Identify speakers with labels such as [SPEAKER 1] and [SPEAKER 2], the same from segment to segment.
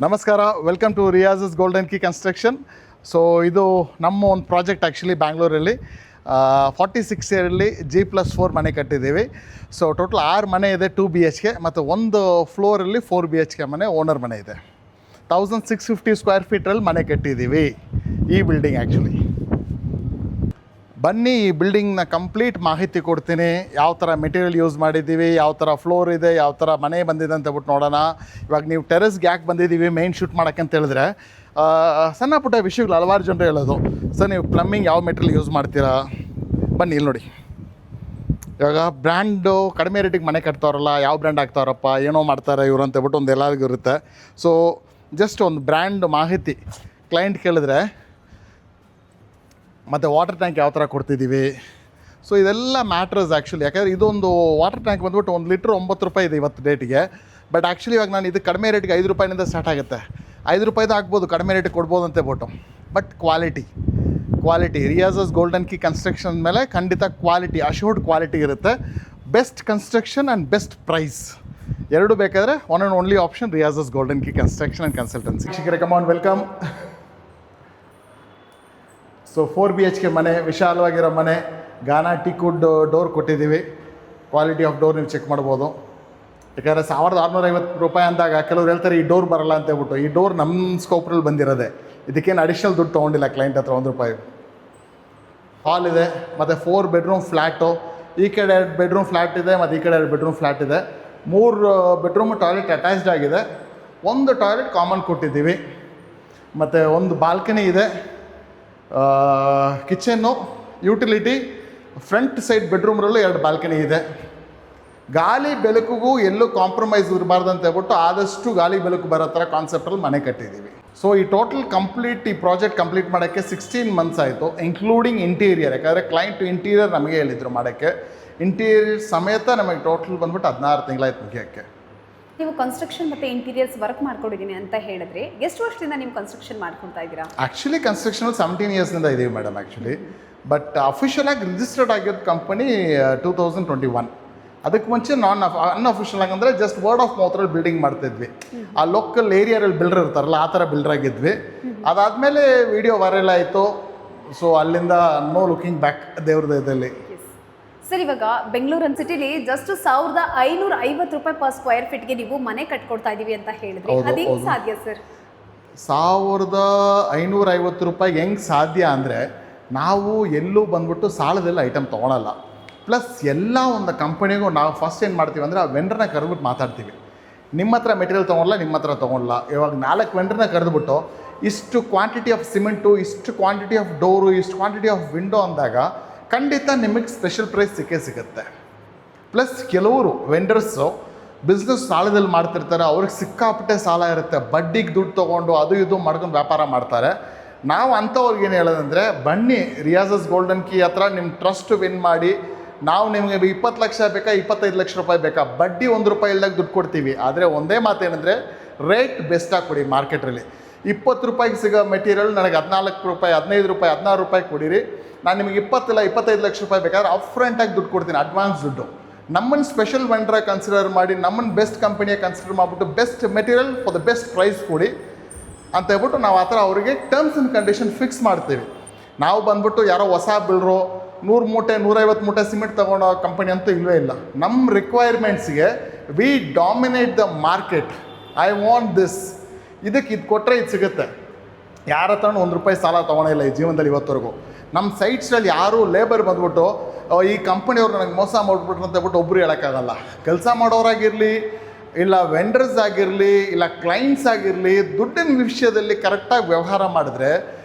[SPEAKER 1] ನಮಸ್ಕಾರ, welcome to Riyaz's Golden Key Construction. So ಇದು ನಮ್ಮ ಒಂದು ಪ್ರಾಜೆಕ್ಟ್ ಆ್ಯಕ್ಚುಲಿ ಬ್ಯಾಂಗ್ಳೂರಲ್ಲಿ 46 ಇಯರಲ್ಲಿ G+4 ಮನೆ ಕಟ್ಟಿದ್ದೀವಿ. ಸೊ ಟೋಟಲ್ 6 ಮನೆ ಇದೆ, 2 BHK ಮತ್ತು ಒಂದು ಫ್ಲೋರಲ್ಲಿ 4 BHK ಮನೆ, ಓನರ್ ಮನೆ ಇದೆ. 1650 ಸ್ಕ್ವೇರ್ ಫೀಟ್ರಲ್ಲಿ ಮನೆ ಕಟ್ಟಿದ್ದೀವಿ ಈ ಬಿಲ್ಡಿಂಗ್. ಆ್ಯಕ್ಚುಲಿ ಬನ್ನಿ ಈ ಬಿಲ್ಡಿಂಗ್ನ ಕಂಪ್ಲೀಟ್ ಮಾಹಿತಿ ಕೊಡ್ತೀನಿ. ಯಾವ ಥರ ಮೆಟೀರಿಯಲ್ ಯೂಸ್ ಮಾಡಿದ್ದೀವಿ, ಯಾವ ಥರ ಫ್ಲೋರ್ ಇದೆ, ಯಾವ ಥರ ಮನೆ ಬಂದಿದೆ ಅಂತ ಬಿಟ್ಟು ನೋಡೋಣ. ಇವಾಗ ನೀವು ಟೆರೆಸ್ಗೆ ಯಾಕೆ ಬಂದಿದ್ದೀವಿ ಮೇನ್ ಶೂಟ್ ಮಾಡೋಕ್ಕೆ ಅಂತ ಹೇಳಿದ್ರೆ, ಸಣ್ಣ ಪುಟ್ಟ ವಿಷಯಗಳು ಹಲವಾರು ಜನರು ಹೇಳೋದು, ಸರ್ ನೀವು ಪ್ಲಮ್ಮಿಂಗ್ ಯಾವ ಮೆಟೀರಿಯಲ್ ಯೂಸ್ ಮಾಡ್ತೀರಾ. ಬನ್ನಿ ಇಲ್ಲಿ ನೋಡಿ, ಇವಾಗ ಬ್ರ್ಯಾಂಡು ಕಡಿಮೆ ರೇಟಿಗೆ ಮನೆ ಕಟ್ತಾರಲ್ಲ, ಯಾವ ಬ್ರ್ಯಾಂಡ್ ಹಾಕ್ತಾರಪ್ಪ, ಏನೋ ಮಾಡ್ತಾರೆ ಇವರು ಅಂತ ಹೇಳ್ಬಿಟ್ಟು ಒಂದು ಎಲ್ಲರಿಗೂ ಇರುತ್ತೆ. ಸೊ ಜಸ್ಟ್ ಒಂದು ಬ್ರ್ಯಾಂಡ್ ಮಾಹಿತಿ ಕ್ಲೈಂಟ್ ಕೇಳಿದ್ರೆ, ಮತ್ತು ವಾಟರ್ ಟ್ಯಾಂಕ್ ಯಾವ ಥರ ಕೊಡ್ತಿದ್ದೀವಿ. ಸೊ ಇದೆಲ್ಲ ಮ್ಯಾಟ್ರಸ್ ಆ್ಯಕ್ಚುಲಿ. ಯಾಕಂದರೆ ಇದೊಂದು ವಾಟರ್ ಟ್ಯಾಂಕ್ ಬಂದ್ಬಿಟ್ಟು 1 ಲೀಟ್ರ್ 9 ರೂಪಾಯಿ ಇದೆ ಇವತ್ತು ಡೇಟಿಗೆ. ಬಟ್ ಆ್ಯಕ್ಚುಲಿ ಇವಾಗ ನಾನು ಇದು ಕಡಿಮೆ ರೇಟಿಗೆ 5 ರೂಪಾಯಿನಿಂದ ಸ್ಟಾರ್ಟ್ ಆಗುತ್ತೆ. 5 ರೂಪಾಯಿದು ಹಾಕ್ಬೋದು, ಕಡಿಮೆ ರೇಟಿಗೆ ಕೊಡ್ಬೋದು ಅಂತ ಹೇಳ್ಬಿಟ್ಟು. But quality Riyaz's Golden Key Construction ಮೇಲೆ ಖಂಡಿತ ಕ್ವಾಲಿಟಿ, ಅಶ್ಯೂರ್ಡ್ ಕ್ವಾಲಿಟಿ ಇರುತ್ತೆ. Best construction and best price ಎರಡು ಬೇಕಾದರೆ one and only option Riyaz's Golden Key Construction and consultancy. ಶಿಕ್ಷಕರೇ come on, welcome. So 4 BHK ಮನೆ, ವಿಶಾಲವಾಗಿರೋ ಮನೆ, ಗಾನಾ ಟೀಕ್ವುಡ್ ಡೋರ್ ಕೊಟ್ಟಿದ್ದೀವಿ. ಕ್ವಾಲಿಟಿ ಆಫ್ ಡೋರ್ ನೀವು ಚೆಕ್ ಮಾಡ್ಬೋದು. ಯಾಕಂದರೆ 1650 ರೂಪಾಯಿ ಅಂದಾಗ ಕೆಲವ್ರು ಹೇಳ್ತಾರೆ ಈ ಡೋರ್ ಬರಲ್ಲ ಅಂತ ಹೇಳ್ಬಿಟ್ಟು. ಈ ಡೋರ್ ನಮ್ಮ ಸ್ಕೋಪ್ರಲ್ಲಿ ಬಂದಿರೋದೆ, ಇದಕ್ಕೇನು ಅಡಿಷ್ನಲ್ ದುಡ್ಡು ತೊಗೊಂಡಿಲ್ಲ ಕ್ಲೈಂಟ್ ಹತ್ರ 1 ರೂಪಾಯಿ. ಹಾಲ್ ಇದೆ ಮತ್ತು 4 ಬೆಡ್ರೂಮ್ ಫ್ಲ್ಯಾಟು. ಈ ಕಡೆ 2 ಬೆಡ್ರೂಮ್ ಫ್ಲ್ಯಾಟ್ ಇದೆ ಮತ್ತು ಈ ಕಡೆ 2 ಬೆಡ್ರೂಮ್ ಫ್ಲ್ಯಾಟ್ ಇದೆ. 3 ಬೆಡ್ರೂಮ್ ಟಾಯ್ಲೆಟ್ ಅಟ್ಯಾಚ್ಡ್ ಆಗಿದೆ. 1 ಟಾಯ್ಲೆಟ್ ಕಾಮನ್ ಕೊಟ್ಟಿದ್ದೀವಿ ಮತ್ತು ಒಂದು ಬಾಲ್ಕನಿ ಇದೆ. ಕಿಚನ್ನು, ಯುಟಿಲಿಟಿ, ಫ್ರಂಟ್ ಸೈಡ್ ಬೆಡ್ರೂಮ್ರಲ್ಲೂ 2 ಬಾಲ್ಕನಿ ಇದೆ. ಗಾಳಿ ಬೆಳಕಿಗೂ ಎಲ್ಲೂ ಕಾಂಪ್ರಮೈಸ್ ಇರಬಾರ್ದು ಅಂತ ಹೇಳ್ಬಿಟ್ಟು ಆದಷ್ಟು ಗಾಳಿ ಬೆಳಕು ಬರೋ ಥರ ಕಾನ್ಸೆಪ್ಟಲ್ಲಿ ಮನೆ ಕಟ್ಟಿದ್ದೀವಿ. ಸೊ ಈ ಟೋಟಲ್ ಕಂಪ್ಲೀಟ್ ಈ ಪ್ರಾಜೆಕ್ಟ್ ಕಂಪ್ಲೀಟ್ ಮಾಡೋಕ್ಕೆ 16 ಮಂತ್ಸ್ ಆಯಿತು, ಇನ್ಕ್ಲೂಡಿಂಗ್ ಇಂಟೀರಿಯರ್. ಯಾಕಂದರೆ ಕ್ಲೈಂಟ್ ಇಂಟೀರಿಯರ್ ನಮಗೆ ಹೇಳಿದರು ಮಾಡೋಕ್ಕೆ. ಇಂಟೀರಿಯರ್ ಸಮೇತ ನಮಗೆ ಟೋಟಲ್ ಬಂದ್ಬಿಟ್ಟು 16 ತಿಂಗಳಾಯ್ತು ಮುಗಿಯೋಕ್ಕೆ.
[SPEAKER 2] ನೀವು ಕನ್ಸ್ಟ್ರಕ್ಷನ್ ಮತ್ತು ಇಂಟೀರಿಯರ್ಸ್ ವರ್ಕ್ ಮಾಡ್ಕೊಂಡಿದ್ದೀನಿ ಅಂತ ಹೇಳಿದ್ರೆ, ಎಷ್ಟು ವರ್ಷದಿಂದ ನೀವು ಕನ್ಸ್ಟ್ರಕ್ಷನ್ ಮಾಡ್ಕೊತಾ ಇದ್ದೀರಾ?
[SPEAKER 1] ಆ್ಯಕ್ಚುಲಿ ಕನ್ಸ್ಟ್ರಕ್ಷನಲ್ಲಿ 17 ಇಯರ್ಸ್ನಿಂದ ಇದ್ದೀವಿ ಮೇಡಮ್ ಆ್ಯಕ್ಚುಲಿ. ಬಟ್ ಅಫಿಷಿಯಲಾಗಿ ರಿಜಿಸ್ಟರ್ಡ್ ಆಗಿದ್ದು ಕಂಪನಿ 2021. ಅದಕ್ಕೆ ಮುಂಚೆ ಅನ್ಅಫಿಷಿಯಲ್ ಆಗಂದರೆ ಜಸ್ಟ್ ವರ್ಡ್ ಆಫ್ ಮೌತ್ರಲ್ಲಿ ಬಿಲ್ಡಿಂಗ್ ಮಾಡ್ತಿದ್ವಿ. ಆ ಲೋಕಲ್ ಏರಿಯಾದಲ್ಲಿ ಬಿಲ್ಡರ್ ಇರ್ತಾರಲ್ಲ, ಆ ಥರ ಬಿಲ್ಡರ್ ಆಗಿದ್ವಿ. ಅದಾದಮೇಲೆ ವಿಡಿಯೋ ವೈರಲ್ ಆಯಿತು. ಸೊ ಅಲ್ಲಿಂದ ನೋ ಲುಕಿಂಗ್ ಬ್ಯಾಕ್, ದೇವ್ರ ಇದರಲ್ಲಿ.
[SPEAKER 2] ಸರ್, ಇವಾಗ ಬೆಂಗಳೂರು ಸಿಟಿಲಿ ಜಸ್ಟ್ 1550 ರೂಪಾಯಿ ಪರ್ ಸ್ಕ್ವೇರ್ ಫೀಟ್ಗೆ ನೀವು ಮನೆ ಕಟ್ಕೊಡ್ತಾ ಇದೀವಿ ಅಂತ ಹೇಳಿದ್ರಿ, ಅದೇನು ಸಾಧ್ಯ ಸರ್?
[SPEAKER 1] 1550 ರೂಪಾಯಿಗೆ ಹೆಂಗೆ ಸಾಧ್ಯ ಅಂದರೆ, ನಾವು ಎಲ್ಲೂ ಬಂದ್ಬಿಟ್ಟು ಸಾಲದಲ್ಲಿ ಐಟಮ್ ತೊಗೊಳಲ್ಲ. ಪ್ಲಸ್ ಎಲ್ಲ ಒಂದು ಕಂಪನಿಗೂ ನಾವು ಫಸ್ಟ್ ಏನು ಮಾಡ್ತೀವಿ ಅಂದರೆ, ಆ ವೆಂಡರ್ನ ಕರೆದ್ಬಿಟ್ಟು ಮಾತಾಡ್ತೀವಿ. ನಿಮ್ಮ ಹತ್ರ ಮೆಟೀರಿಯಲ್ ತೊಗೊಳಲ್ಲ, ನಿಮ್ಮ ಹತ್ರ ತೊಗೊಳಲ್ಲ. ಇವಾಗ 4 ವೆಂಡರ್ನ ಕರೆದ್ಬಿಟ್ಟು ಇಷ್ಟು ಕ್ವಾಂಟಿಟಿ ಆಫ್ ಸಿಮೆಂಟು, ಇಷ್ಟು ಕ್ವಾಂಟಿಟಿ ಆಫ್ ಡೋರು, ಇಷ್ಟು ಕ್ವಾಂಟಿಟಿ ಆಫ್ ವಿಂಡೋ ಅಂದಾಗ ಖಂಡಿತ ನಿಮಗೆ ಸ್ಪೆಷಲ್ ಪ್ರೈಸ್ ಸಿಗುತ್ತೆ. ಪ್ಲಸ್ ಕೆಲವರು ವೆಂಡರ್ಸು ಬಿಸ್ನೆಸ್ ಸಾಲದಲ್ಲಿ ಮಾಡ್ತಿರ್ತಾರೆ, ಅವ್ರಿಗೆ ಸಿಕ್ಕಾಪಟ್ಟೆ ಸಾಲ ಇರುತ್ತೆ, ಬಡ್ಡಿಗೆ ದುಡ್ಡು ತೊಗೊಂಡು ಅದು ಇದು ಮಾಡ್ಕೊಂಡು ವ್ಯಾಪಾರ ಮಾಡ್ತಾರೆ. ನಾವು ಅಂಥವ್ರಿಗೆ ಏನು ಹೇಳೋದಂದರೆ, ಬನ್ನಿ ರಿಯಾಜಸ್ ಗೋಲ್ಡನ್ ಕೀ ಹತ್ರ ನಿಮ್ಮ ಟ್ರಸ್ಟ್ ವಿನ್ ಮಾಡಿ, ನಾವು ನಿಮಗೆ 20 ಲಕ್ಷ ಬೇಕಾ, 25 ಲಕ್ಷ ರೂಪಾಯಿ ಬೇಕಾ, ಬಡ್ಡಿ 1 ರೂಪಾಯಿ ಇಲ್ದಾಗ ದುಡ್ಡು ಕೊಡ್ತೀವಿ. ಆದರೆ ಒಂದೇ ಮಾತೇನೆಂದರೆ, ರೇಟ್ ಬೆಸ್ಟಾಗಿ ಕೊಡಿ. ಮಾರ್ಕೆಟ್ರಲ್ಲಿ 20 ರೂಪಾಯಿಗೆ ಸಿಗೋ ಮೆಟೀರಿಯಲ್ ನನಗೆ 14 ರೂಪಾಯಿ, 15 ರೂಪಾಯಿ, 16 ರೂಪಾಯಿ ಕೊಡಿರಿ. ನಾನು ನಿಮಗೆ 20 ಇಲ್ಲ 25 ಲಕ್ಷ ರೂಪಾಯಿ ಬೇಕಾದ್ರೆ ಅಪ್ಫ್ರಂಟಾಗಿ ದುಡ್ಡು ಕೊಡ್ತೀನಿ, ಅಡ್ವಾನ್ಸ್ ದುಡ್ಡು. ನಮ್ಮನ್ನು ಸ್ಪೆಷಲ್ ವೆಂಡರಾಗಿ ಕನ್ಸಿಡರ್ ಮಾಡಿ, ನಮ್ಮನ್ನು ಬೆಸ್ಟ್ ಕಂಪನಿಯಾಗಿ ಕನ್ಸಿಡರ್ ಮಾಡಿಬಿಟ್ಟು best material for the best price ಕೊಡಿ ಅಂತ ಹೇಳ್ಬಿಟ್ಟು ನಾವು ಆ ಥರ ಅವರಿಗೆ ಟರ್ಮ್ಸ್ ಆ್ಯಂಡ್ ಕಂಡೀಷನ್ ಫಿಕ್ಸ್ ಮಾಡ್ತೀವಿ. ನಾವು ಬಂದ್ಬಿಟ್ಟು ಯಾರೋ ಹೊಸ ಬಿಲ್ಡ್ರು 100 ಮೂಟೆ 150 ಮೂಟೆ ಸಿಮೆಂಟ್ ತೊಗೊಳೋ ಕಂಪನಿ ಅಂತೂ ಇಲ್ಲವೇ ಇಲ್ಲ. ನಮ್ಮ ರಿಕ್ವೈರ್ಮೆಂಟ್ಸ್ಗೆ we dominate the market. I want this, ಇದಕ್ಕೆ ಇದು ಕೊಟ್ಟರೆ ಇದು ಸಿಗುತ್ತೆ. ಯಾರ ಹತ್ರನೂ 1 ರೂಪಾಯಿ ಸಾಲ ತೊಗೊಳಿಲ್ಲ ಈ ಜೀವನದಲ್ಲಿ ಇವತ್ತವರೆಗೂ. ನಮ್ಮ ಸೈಟ್ಸ್ನಲ್ಲಿ ಯಾರೂ ಲೇಬರ್ ಬಂದ್ಬಿಟ್ಟು ಈ ಕಂಪನಿಯವ್ರು ನನಗೆ ಮೋಸ ಮಾಡಿಬಿಟ್ರು ಅಂತ ಹೇಳ್ಬಿಟ್ಟು ಒಬ್ಬರು ಹೇಳೋಕ್ಕಾಗಲ್ಲ. ಕೆಲಸ ಮಾಡೋರಾಗಿರಲಿ, ಇಲ್ಲ ವೆಂಡರ್ಸ್ ಆಗಿರಲಿ, ಇಲ್ಲ ಕ್ಲೈಂಟ್ಸ್ ಆಗಿರಲಿ, ದುಡ್ಡಿನ ವಿಷಯದಲ್ಲಿ ಕರೆಕ್ಟಾಗಿ ವ್ಯವಹಾರ ಮಾಡಿದ್ರೆ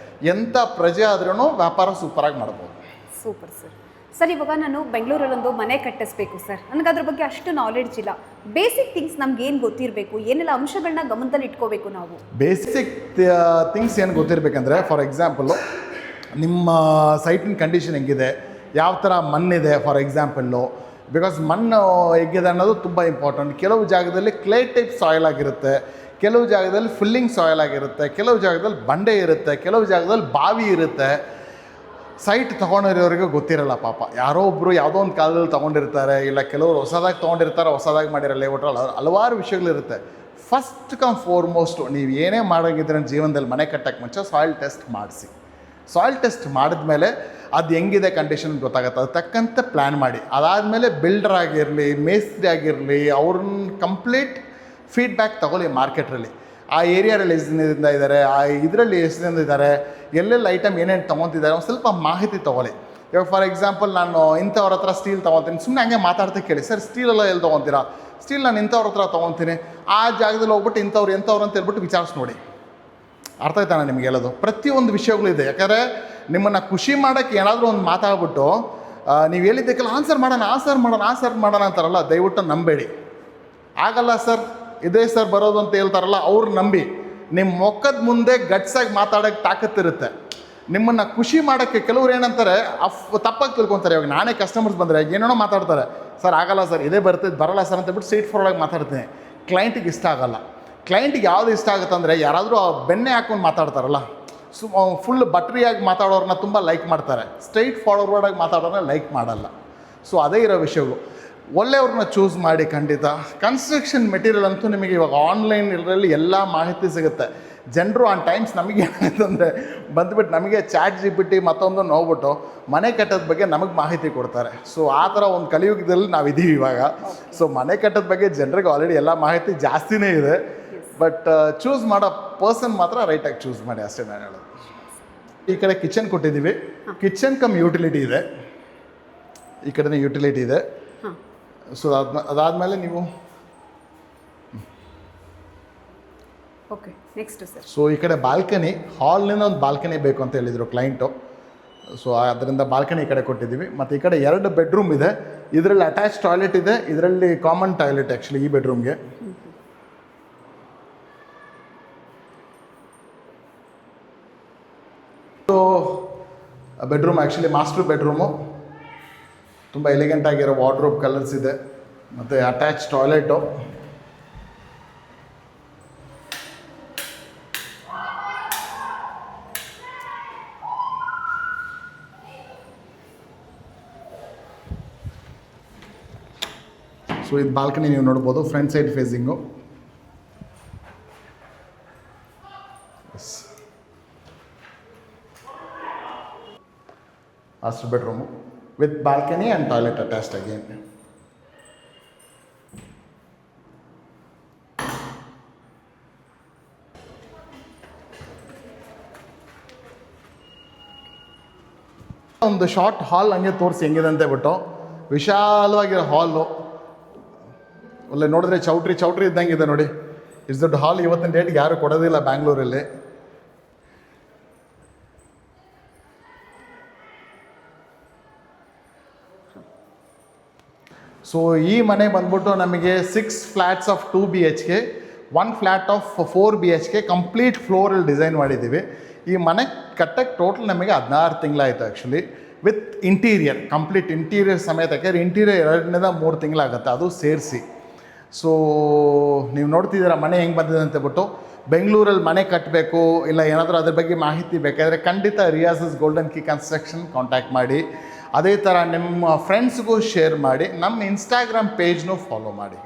[SPEAKER 1] ಎಂಥ ಪ್ರಜೆ ಆದ್ರೂ ವ್ಯಾಪಾರ ಸೂಪರಾಗಿ ಮಾಡ್ಬೋದು.
[SPEAKER 2] Super sir. ಸರ್, ಇವಾಗ ನಾನು ಬೆಂಗಳೂರಲ್ಲೊಂದು ಮನೆ ಕಟ್ಟಿಸ್ಬೇಕು ಸರ್, ನನಗೆ ಅದ್ರ ಬಗ್ಗೆ ಅಷ್ಟು ನಾಲೆಡ್ಜ್ ಇಲ್ಲ. ಬೇಸಿಕ್ ಥಿಂಗ್ಸ್ ನಮ್ಗೆ ಏನು ಗೊತ್ತಿರಬೇಕು, ಏನೆಲ್ಲ ಅಂಶಗಳನ್ನ ಗಮನದಲ್ಲಿ ಇಟ್ಕೋಬೇಕು ನಾವು?
[SPEAKER 1] ಬೇಸಿಕ್ ಥಿಂಗ್ಸ್ ಏನು ಗೊತ್ತಿರಬೇಕಂದ್ರೆ, ಫಾರ್ ಎಕ್ಸಾಂಪಲ್ಲು ನಿಮ್ಮ ಸೈಟಿನ ಕಂಡೀಷನ್ ಹೆಂಗಿದೆ, ಯಾವ ಥರ ಮಣ್ಣಿದೆ ಫಾರ್ ಎಕ್ಸಾಂಪಲ್ಲು. ಬಿಕಾಸ್ ಮಣ್ಣು ಹೇಗಿದೆ ಅನ್ನೋದು ತುಂಬ ಇಂಪಾರ್ಟೆಂಟ್. ಕೆಲವು ಜಾಗದಲ್ಲಿ ಕ್ಲೇ ಟೈಪ್ ಸಾಯಿಲ್ ಆಗಿರುತ್ತೆ, ಕೆಲವು ಜಾಗದಲ್ಲಿ ಫಿಲ್ಲಿಂಗ್ ಸಾಯಿಲ್ ಆಗಿರುತ್ತೆ, ಕೆಲವು ಜಾಗದಲ್ಲಿ ಬಂಡೆ ಇರುತ್ತೆ, ಕೆಲವು ಜಾಗದಲ್ಲಿ ಬಾವಿ ಇರುತ್ತೆ. ಸೈಟ್ ತೊಗೊಂಡಿರೋರಿಗೆ ಗೊತ್ತಿರಲ್ಲ ಪಾಪ. ಯಾರೋ ಒಬ್ಬರು ಯಾವುದೋ ಒಂದು ಕಾಲದಲ್ಲಿ ತೊಗೊಂಡಿರ್ತಾರೆ, ಇಲ್ಲ ಕೆಲವರು ಹೊಸದಾಗಿ ತೊಗೊಂಡಿರ್ತಾರೆ, ಹೊಸದಾಗಿ ಮಾಡಿರೋ ಲೇಔಟ್ರಲ್ಲಿ ಹಲವಾರು ವಿಷಯಗಳಿರುತ್ತೆ. ಫಸ್ಟ್ ಕಮ್ ಫಾರ್ಮೋಸ್ಟು ನೀವು ಏನೇ ಮಾಡೋಂಗಿದ್ರೆ ಜೀವನದಲ್ಲಿ ಮನೆ ಕಟ್ಟೋಕ್ಕೆ ಮುಂಚೆ ಸಾಯಿಲ್ ಟೆಸ್ಟ್ ಮಾಡಿಸಿ. ಸಾಯಿಲ್ ಟೆಸ್ಟ್ ಮಾಡಿದ್ಮೇಲೆ ಅದು ಹೆಂಗಿದೆ ಕಂಡೀಷನ್ ಗೊತ್ತಾಗುತ್ತೆ, ಅದು ತಕ್ಕಂತೆ ಪ್ಲ್ಯಾನ್ ಮಾಡಿ. ಅದಾದಮೇಲೆ ಬಿಲ್ಡರ್ ಆಗಿರಲಿ, ಮೇಸ್ತ್ರಿ ಆಗಿರಲಿ, ಅವ್ರನ್ನ ಕಂಪ್ಲೀಟ್ ಫೀಡ್ಬ್ಯಾಕ್ ತೊಗೊಳ್ಳಿ. ಮಾರ್ಕೆಟ್ರಲ್ಲಿ ಆ ಏರಿಯಾದಲ್ಲಿ ಎಷ್ಟು ದಿನದಿಂದ ಇದ್ದಾರೆ, ಆ ಇದರಲ್ಲಿ ಎಷ್ಟು ದಿನದಿಂದ ಇದ್ದಾರೆ, ಎಲ್ಲೆಲ್ಲಿ ಐಟಮ್ ಏನೇನು ತೊಗೊತಿದ್ದಾರೆ, ಒಂದು ಸ್ವಲ್ಪ ಮಾಹಿತಿ ತೊಗೊಳ್ಳಿ. ಇವಾಗ ಫಾರ್ ಎಕ್ಸಾಂಪಲ್ ನಾನು ಇಂಥವ್ರ ಹತ್ರ ಸ್ಟೀಲ್ ತೊಗೊತೀನಿ, ಸುಮ್ಮನೆ ಹಂಗೆ ಮಾತಾಡ್ತಾ ಕೇಳಿ, ಸರ್ ಸ್ಟೀಲೆಲ್ಲ ಎಲ್ಲಿ ತೊಗೊತೀರಾ, ಸ್ಟೀಲ್ ನಾನು ಇಂಥವ್ರ ಹತ್ರ ತೊಗೊತೀನಿ, ಆ ಜಾಗದಲ್ಲಿ ಹೋಗ್ಬಿಟ್ಟು ಇಂಥವ್ರು ಎಂಥವ್ರು ಅಂತ ಹೇಳ್ಬಿಟ್ಟು ವಿಚಾರಿಸಿ ನೋಡಿ. ಅರ್ಥ ಆಯ್ತಾನ ನಿಮಗೆ ಹೇಳೋದು? ಪ್ರತಿಯೊಂದು ವಿಷಯಗಳು ಇದೆ. ಯಾಕಂದರೆ ನಿಮ್ಮನ್ನು ಖುಷಿ ಮಾಡೋಕ್ಕೆ ಏನಾದರೂ ಒಂದು ಮಾತಾಡ್ಬಿಟ್ಟು ನೀವು ಹೇಳಿದ್ದಕ್ಕೆಲ್ಲ ಆನ್ಸರ್ ಮಾಡೋಣ ಅಂತಾರಲ್ಲ, ದಯವಿಟ್ಟು ನಂಬೇಡಿ. ಆಗಲ್ಲ ಸರ್, ಇದೇ ಸರ್ ಬರೋದು ಅಂತ ಹೇಳ್ತಾರಲ್ಲ, ಅವ್ರು ನಂಬಿ. ನಿಮ್ಮ ಮೊಕ್ಕದ ಮುಂದೆ ಗಟ್ಸಾಗಿ ಮಾತಾಡೋಕ್ಕೆ ತಾಕತ್ತಿರುತ್ತೆ. ನಿಮ್ಮನ್ನು ಖುಷಿ ಮಾಡೋಕ್ಕೆ ಕೆಲವ್ರು ಏನಂತಾರೆ, ತಪ್ಪಾಗಿ ತಿಳ್ಕೊತಾರೆ. ಇವಾಗ ನಾನೇ ಕಸ್ಟಮರ್ಸ್ ಬಂದರೆ ಏನೇನೋ ಮಾತಾಡ್ತಾರೆ, ಸರ್ ಆಗಲ್ಲ ಸರ್, ಇದೇ ಬರಲ್ಲ ಸರ್ ಅಂತ ಹೇಳ್ಬಿಟ್ಟು ಸ್ಟ್ರೈಟ್ ಫಾರ್ವರ್ಡಾಗಿ ಮಾತಾಡ್ತೀನಿ. ಕ್ಲೈಂಟಿಗೆ ಇಷ್ಟ ಆಗಲ್ಲ. ಕ್ಲೈಂಟಿಗೆ ಯಾವುದು ಇಷ್ಟ ಆಗುತ್ತೆ ಅಂದರೆ, ಯಾರಾದರೂ ಬೆನ್ನೆ ಹಾಕೊಂಡು ಮಾತಾಡ್ತಾರಲ್ಲ, ಫುಲ್ ಬಟ್ರಿಯಾಗಿ ಮಾತಾಡೋರನ್ನ ತುಂಬ ಲೈಕ್ ಮಾಡ್ತಾರೆ, ಸ್ಟ್ರೈಟ್ ಫಾರ್ವರ್ಡಾಗಿ ಮಾತಾಡೋರನ್ನ ಲೈಕ್ ಮಾಡಲ್ಲ. ಸೊ ಅದೇ ಇರೋ ವಿಷಯಗಳು. ಒಳ್ಳೆಯವ್ರನ್ನ ಚೂಸ್ ಮಾಡಿ. ಖಂಡಿತ ಕನ್ಸ್ಟ್ರಕ್ಷನ್ ಮೆಟೀರಿಯಲ್ ಅಂತೂ ನಿಮಗೆ ಇವಾಗ ಆನ್ಲೈನ್ ಇದರಲ್ಲಿ ಎಲ್ಲ ಮಾಹಿತಿ ಸಿಗುತ್ತೆ. ಜನರು ಆನ್ ಟೈಮ್ಸ್ ನಮಗೆ ಏನಾಯ್ತು ಅಂದರೆ ಬಂದುಬಿಟ್ಟು ನಮಗೆ ChatGPT ಮತ್ತೊಂದು ನೋಡ್ಬಿಟ್ಟು ಮನೆ ಕಟ್ಟೋದ ಬಗ್ಗೆ ನಮಗೆ ಮಾಹಿತಿ ಕೊಡ್ತಾರೆ. ಸೊ ಆ ಥರ ಒಂದು ಕಲಿಯುಗದಲ್ಲಿ ನಾವಿದ್ದೀವಿ ಇವಾಗ. ಸೊ ಮನೆ ಕಟ್ಟೋದ ಬಗ್ಗೆ ಜನರಿಗೆ ಆಲ್ರೆಡಿ ಎಲ್ಲ ಮಾಹಿತಿ ಜಾಸ್ತಿನೇ ಇದೆ. ಬಟ್ ಚೂಸ್ ಮಾಡೋ ಪರ್ಸನ್ ಮಾತ್ರ ರೈಟಾಗಿ ಚೂಸ್ ಮಾಡಿ, ಅಷ್ಟೇ ನಾನು ಹೇಳೋದು. ಈ ಕಡೆ ಕಿಚನ್ ಕೊಟ್ಟಿದ್ದೀವಿ. ಕಿಚನ್ ಕಮ್ ಯುಟಿಲಿಟಿ ಇದೆ, ಈ ಕಡೆನೇ ಯುಟಿಲಿಟಿ ಇದೆ. ಸೊ ಅದಾದಮೇಲೆ ನೀವು
[SPEAKER 2] ಓಕೆ, ನೆಕ್ಸ್ಟ್ ಸರ್.
[SPEAKER 1] ಸೊ ಈ ಕಡೆ ಬಾಲ್ಕನಿ, ಹಾಲ್ನಿಂದ ಒಂದು ಬಾಲ್ಕನಿ ಬೇಕು ಅಂತ ಹೇಳಿದರು ಕ್ಲೈಂಟು. ಸೊ ಅದರಿಂದ ಬಾಲ್ಕನಿ ಈ ಕಡೆ ಕೊಟ್ಟಿದ್ದೀವಿ. ಮತ್ತು ಈ ಕಡೆ 2 ಬೆಡ್ರೂಮ್ ಇದೆ. ಇದರಲ್ಲಿ ಅಟ್ಯಾಚ್ ಟಾಯ್ಲೆಟ್ ಇದೆ, ಇದರಲ್ಲಿ ಕಾಮನ್ ಟಾಯ್ಲೆಟ್ ಆ್ಯಕ್ಚುಲಿ ಈ ಬೆಡ್ರೂಮ್ಗೆ. So bedroom actually master bedroom, ತುಂಬ ಎಲಿಗೆಂಟ್ ಆಗಿರೋ ವಾರ್ಡ್ರೋಬ್ ಕಲರ್ಸ್ ಇದೆ, ಮತ್ತು ಅಟ್ಯಾಚ್ ಟಾಯ್ಲೆಟು. ಸೊ ಇದು ಬಾಲ್ಕನಿ ನೀವು ನೋಡ್ಬೋದು, front side facing. Master bedroom with balcony and toilet attached again. ಒಂದು ಶಾರ್ಟ್ ಹಾಲ್ ಹಂಗೆ ತೋರಿಸಿ ಹೆಂಗಿದೆ ಅಂತ ಬಿಟ್ಟು, ವಿಶಾಲವಾಗಿರೋ ಹಾಲು. ಒಳ್ಳೆ ನೋಡಿದ್ರೆ ಚೌಟ್ರಿ ಇದ್ದಂಗೆ ಇದೆ ನೋಡಿ. ಇಷ್ಟು ದೊಡ್ಡ ಹಾಲ್ ಇವತ್ತಿನ ಡೇಟ್ಗೆ ಯಾರು ಕೊಡೋದಿಲ್ಲ ಬ್ಯಾಂಗ್ಳೂರಲ್ಲಿ. ಸೊ ಈ ಮನೆ ಬಂದ್ಬಿಟ್ಟು ನಮಗೆ 6 flats of 2 BHK, 1 flat of 4 BHK complete ಫ್ಲೋರಲ್ಲಿ ಡಿಸೈನ್ ಮಾಡಿದ್ದೀವಿ. ಈ ಮನೆ ಕಟ್ಟಕ್ಕೆ ಟೋಟಲ್ ನಮಗೆ 16 ತಿಂಗಳಾಯಿತು actually, with interior, complete interior ಸಮೇತ. ಯಾಕೆಂದರೆ ಇಂಟೀರಿಯರ್ 2ರಿಂದ 3 ತಿಂಗಳಾಗುತ್ತೆ ಅದು ಸೇರಿಸಿ. ಸೊ ನೀವು ನೋಡ್ತಿದ್ದೀರ ಮನೆ ಹೆಂಗೆ ಬಂದಿದೆ ಅಂತ ಬಿಟ್ಟು. ಬೆಂಗಳೂರಲ್ಲಿ ಮನೆ ಕಟ್ಟಬೇಕು ಇಲ್ಲ ಏನಾದರೂ ಅದ್ರ ಬಗ್ಗೆ ಮಾಹಿತಿ ಬೇಕಾದರೆ ಖಂಡಿತ ರಿಯಾಸಸ್ ಗೋಲ್ಡನ್ ಕೀ ಕನ್ಸ್ಟ್ರಕ್ಷನ್ ಕಾಂಟ್ಯಾಕ್ಟ್ ಮಾಡಿ. ಅದೇ ಥರ ನಿಮ್ಮ ಫ್ರೆಂಡ್ಸ್ಗೂ ಶೇರ್ ಮಾಡಿ. ನಮ್ಮ ಇನ್ಸ್ಟಾಗ್ರಾಮ್ ಪೇಜ್ನೂ ಫಾಲೋ ಮಾಡಿ.